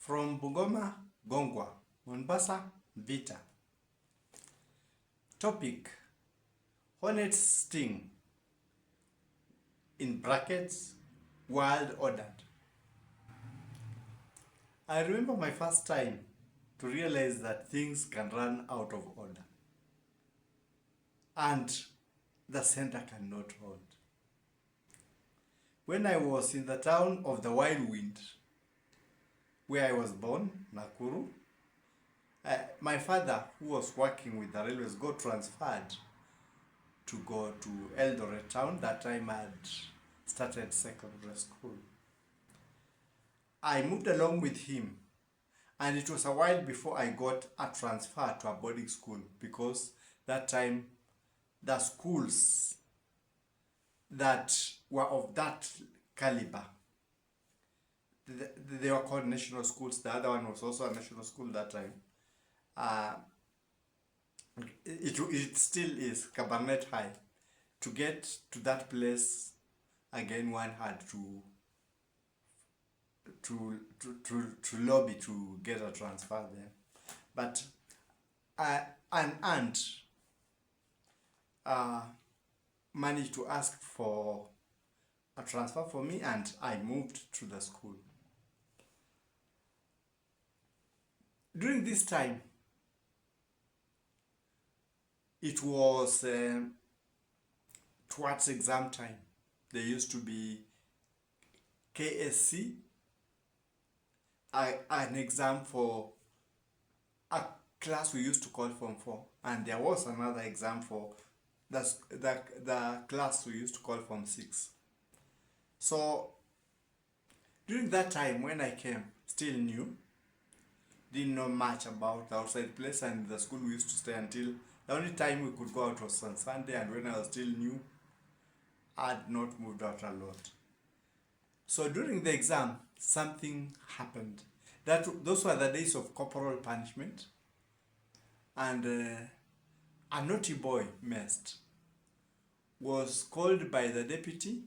From Bungoma, Gongwa, MONBASA, MVITA. Topic: HONETS sting, in brackets, world ordered. I remember my first time to realize that things can run out of order and the center cannot hold. When I was in the town of the Whirlwind, where I was born, Nakuru, my father, who was working with the railways, got transferred to go to Eldoret town. That time I had started secondary school. I moved along with him, and it was a while before I got a transfer to a boarding school, because that time the schools that were of that caliber, they were called national schools. The other one was also a national school that time. It still is Cabernet High. To get to that place again, one had to lobby to get a transfer there. But an aunt managed to ask for a transfer for me, and I moved to the school. During this time, it was towards exam time. There used to be KSC, an exam for a class we used to call Form 4, and there was another exam for the class we used to call Form 6. So during that time, when I came, still new, didn't know much about the outside place, and the school we used to stay until the only time we could go out was on Sunday, and when I was still new, I had not moved out a lot. So during the exam, something happened. Those were the days of corporal punishment, and a naughty boy was called by the deputy,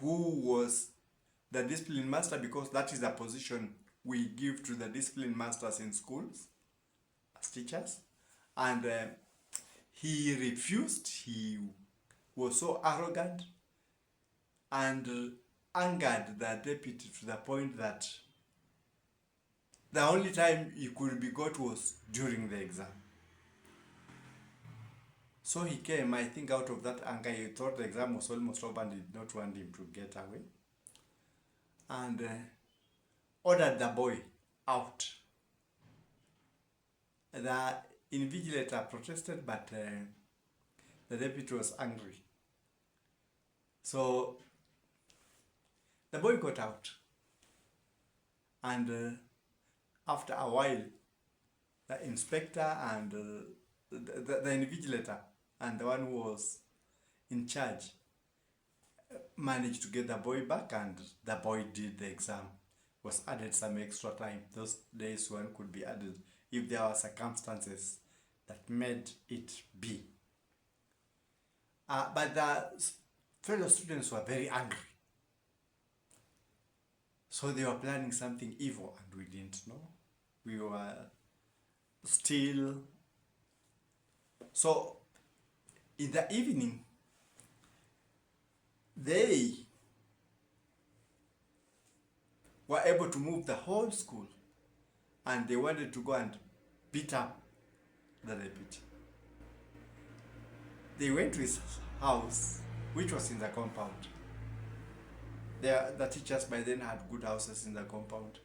who was the discipline master, because that is the position we give to the discipline masters in schools as teachers. And he refused. He was so arrogant and angered the deputy to the point that the only time he could be got was during the exam. So he came, I think out of that anger, he thought the exam was almost over and did not want him to get away, and ordered the boy out. The invigilator protested, but the deputy was angry. So the boy got out, and after a while, the inspector and the invigilator and the one who was in charge managed to get the boy back, and the boy did the exam. Was added some extra time. Those days one could be added if there were circumstances that made it be. But the fellow students were very angry. So they were planning something evil, and we didn't know. We were still. So in the evening, they were able to move the whole school, and they wanted to go and beat up the deputy. They went to his house, which was in the compound. The teachers by then had good houses in the compound.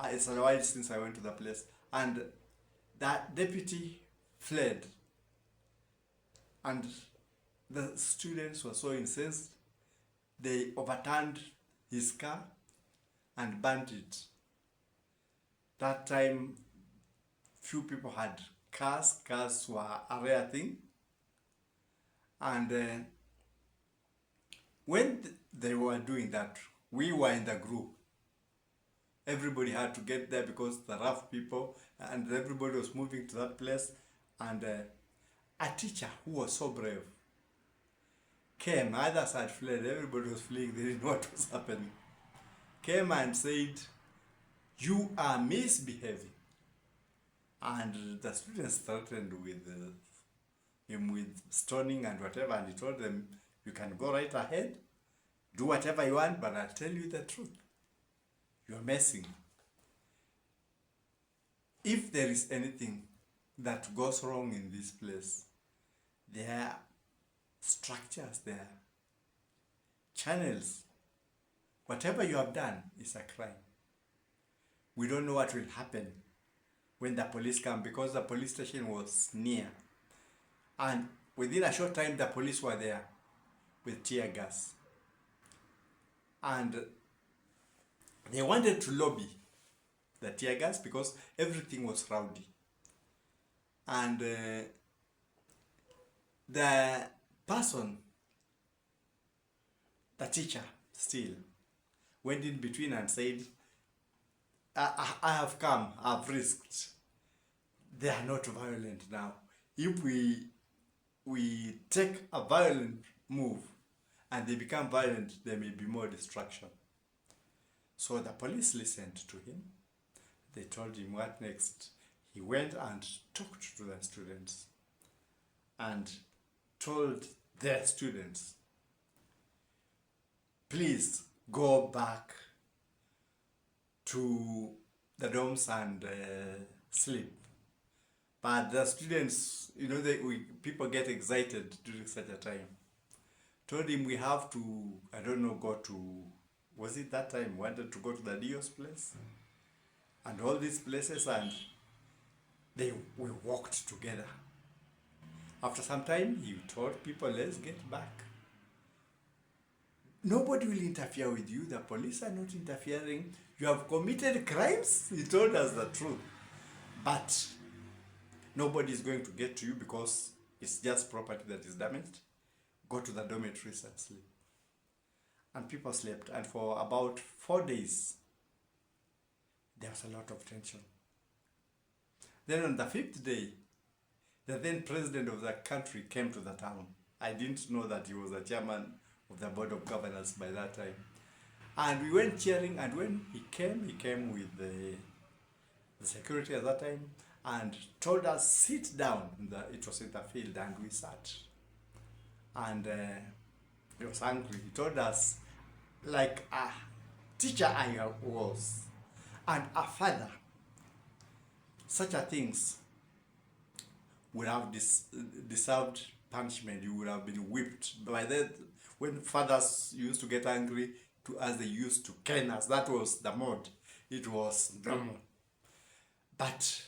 It's a while since I went to the place. And that deputy fled. And the students were so incensed, they overturned his car and burnt it. That time, few people had cars. Cars were a rare thing. And when they were doing that, we were in the group. Everybody had to get there because the rough people, and everybody was moving to that place. And a teacher who was so brave came. Others had fled. Everybody was fleeing. They didn't know what was happening. came and said, "You are misbehaving." And the students threatened with him with stoning and whatever, and he told them, "You can go right ahead, do whatever you want, but I'll tell you the truth. You're messing. If there is anything that goes wrong in this place, there are structures, there are channels. Whatever you have done is a crime. We don't know what will happen when the police come, because the police station was near. And within a short time, the police were there with tear gas. And they wanted to lobby the tear gas because everything was rowdy. And the person, the teacher still, went in between and said, I have come, I've risked. They are not violent now. If we take a violent move and they become violent, there may be more destruction. So the police listened to him. They told him what next. He went and talked to the students and told their students, please go back to the dorms and sleep. But the students, you know, people get excited during such a time. Told him we have to, I don't know, go to, was it that time, wanted to go to the Dio's place? And all these places, and we walked together. After some time, he told people, let's get back. Nobody will interfere with you. The police are not interfering. You have committed crimes. He told us the truth. But nobody is going to get to you because it's just property that is damaged. Go to the dormitories and sleep. And people slept. And for about 4 days, there was a lot of tension. Then on the 5th day, the then president of the country came to the town. I didn't know that he was the chairman of the board of governors by that time. And we went cheering, and when he came with the security at that time and told us, sit down. It was in the field, and we sat. And he was angry. He told us, like a teacher I was, and a father, such a things would have deserved punishment. You would have been whipped. By that, when fathers used to get angry to us, they used to cane us. That was the mode. It was normal. But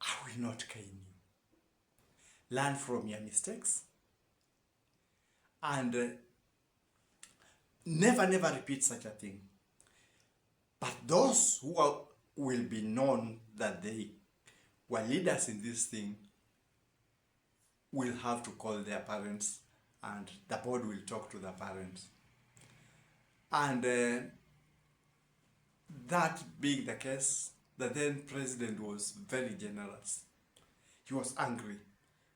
I will not cane you. Learn from your mistakes. And never repeat such a thing. But those who will be known that they were leaders in this thing will have to call their parents, and the board will talk to the parents. And that being the case, the then president was very generous. He was angry.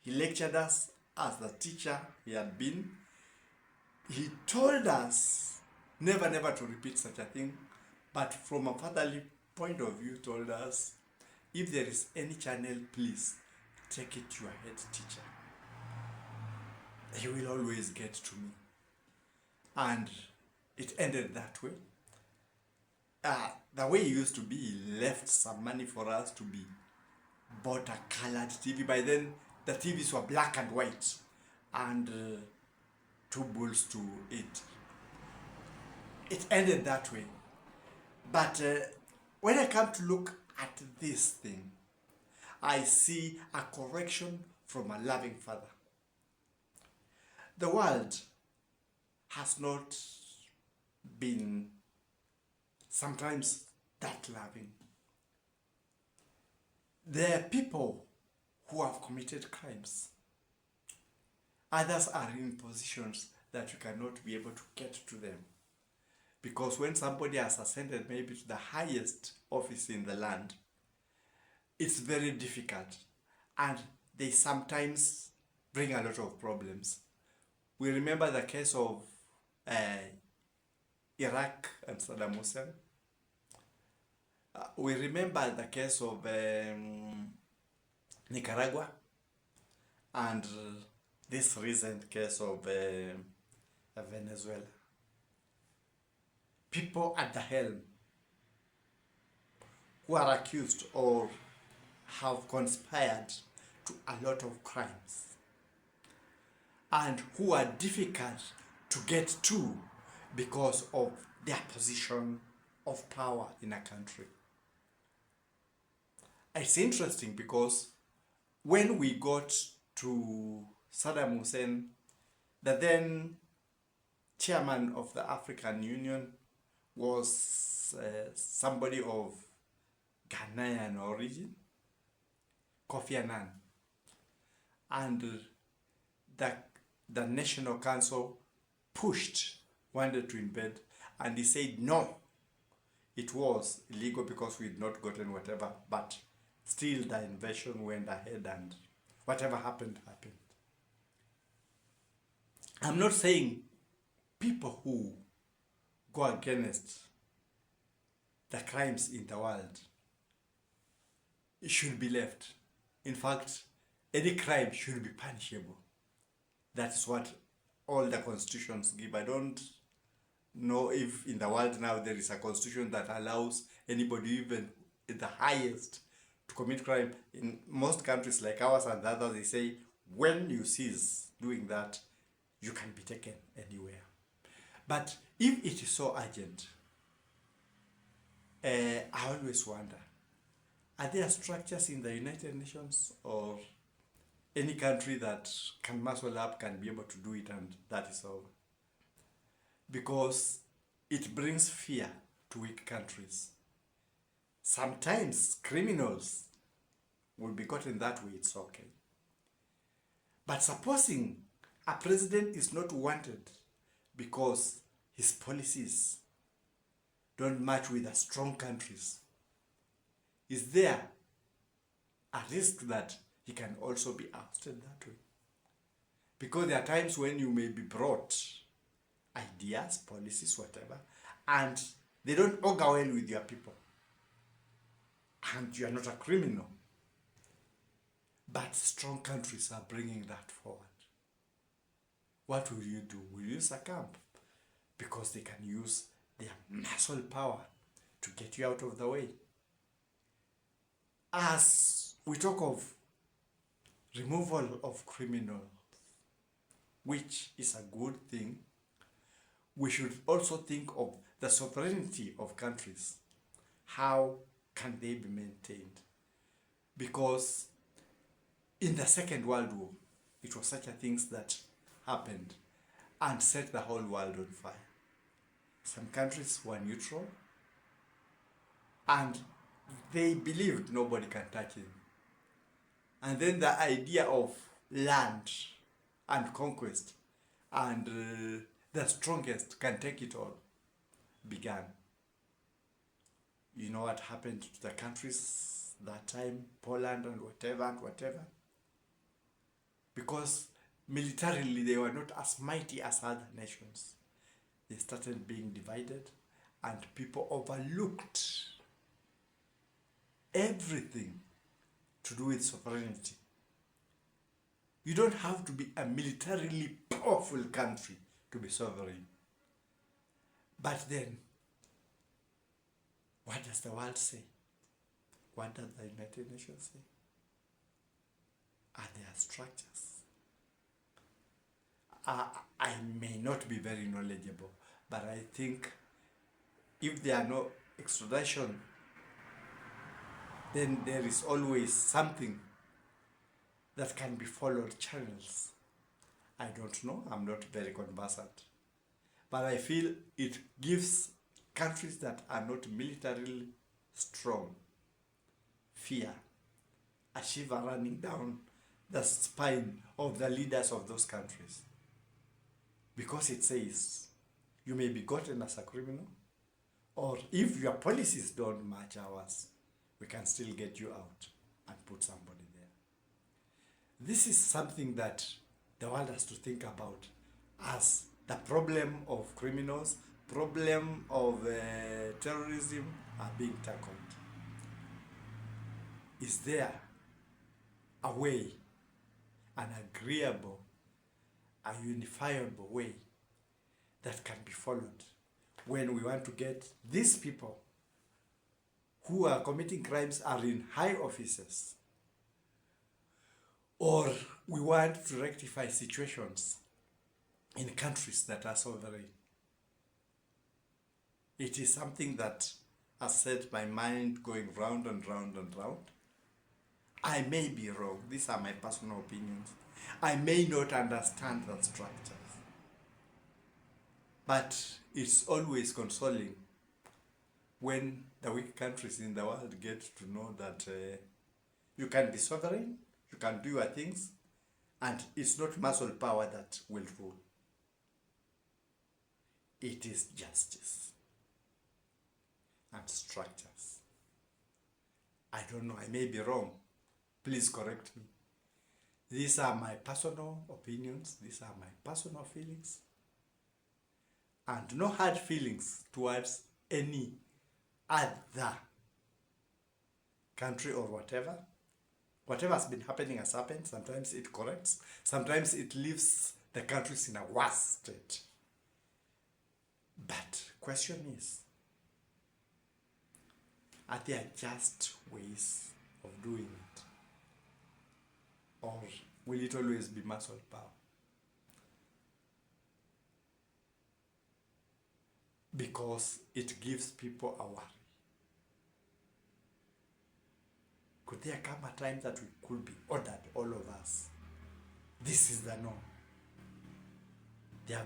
He lectured us as the teacher he had been. He told us never to repeat such a thing, but from a fatherly point of view told us, if there is any channel, please take it to your head teacher. He will always get to me. And it ended that way. The way it used to be, he left some money for us to be bought a colored TV. By then, the TVs were black and white, and 2 bulls to it. It ended that way. But when I come to look at this thing, I see a correction from a loving father. The world has not been sometimes that loving. There are people who have committed crimes. Others are in positions that you cannot be able to get to them. Because when somebody has ascended maybe to the highest office in the land, it's very difficult. And they sometimes bring a lot of problems. We remember the case of Iraq and Saddam Hussein. We remember the case of Nicaragua and this recent case of Venezuela. People at the helm who are accused or have conspired to a lot of crimes and who are difficult to get to because of their position of power in a country. It's interesting because when we got to Saddam Hussein, the then chairman of the African Union was somebody of Ghanaian origin, Kofi Annan, and the National Council wanted to invade, and he said no, it was illegal because we had not gotten whatever, but still the invasion went ahead and whatever happened, happened. I'm not saying people who go against the crimes in the world should be left. In fact, any crime should be punishable. That's what all the constitutions give. I don't know if in the world now there is a constitution that allows anybody, even the highest, to commit crime. In most countries like ours and others, they say when you cease doing that, you can be taken anywhere. But if it is so urgent, I always wonder, are there structures in the United Nations or any country that can muscle up, can be able to do it, and that is all? Because it brings fear to weak countries. Sometimes criminals will be gotten that way, it's okay. But supposing a president is not wanted because his policies don't match with the strong countries, is there a risk that he can also be ousted that way? Because there are times when you may be brought ideas, policies, whatever, and they don't augur well with your people. And you are not a criminal. But strong countries are bringing that forward. What will you do? Will you succumb? Because they can use their muscle power to get you out of the way. As we talk of removal of criminals, which is a good thing, we should also think of the sovereignty of countries. How can they be maintained? Because in the Second World War, it was such a things that happened and set the whole world on fire. Some countries were neutral and they believed nobody can touch them. And then the idea of land and conquest and the strongest can take it all began. You know what happened to the countries that time, Poland and whatever? Because militarily they were not as mighty as other nations. They started being divided and people overlooked everything to do with sovereignty. You don't have to be a militarily powerful country to be sovereign. But then, what does the world say? What does the United Nations say? Are there structures? I may not be very knowledgeable, but I think if there are no extradition, then there is always something that can be followed, channels. I don't know, I'm not very conversant. But I feel it gives countries that are not militarily strong fear, a shiver running down the spine of the leaders of those countries. Because it says, you may be gotten as a criminal, or if your policies don't match ours, we can still get you out and put somebody there. This is something that the world has to think about as the problem of criminals problem of terrorism are being tackled? Is there a way, an agreeable, a unifiable way that can be followed when we want to get these people who are committing crimes are in high offices, or we want to rectify situations in countries that are sovereign? It is something that has set my mind going round and round and round. I may be wrong. These are my personal opinions. I may not understand the structures. But it's always consoling when the weak countries in the world get to know that you can be sovereign, you can do your things, and it's not muscle power that will rule. It is justice and structures. I don't know, I may be wrong. Please correct me. These are my personal opinions, these are my personal feelings, and no hard feelings towards any other country or whatever. Whatever has been happening has happened. Sometimes it corrects, sometimes it leaves the countries in a worse state. But question is, are there just ways of doing it? Or will it always be muscle power? Because it gives people a worry. Could there come a time that we could be ordered, all of us? This is the norm. There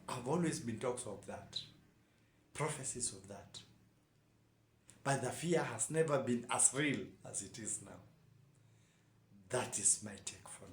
have always been talks of that, prophecies of that. But the fear has never been as real as it is now. That is my take for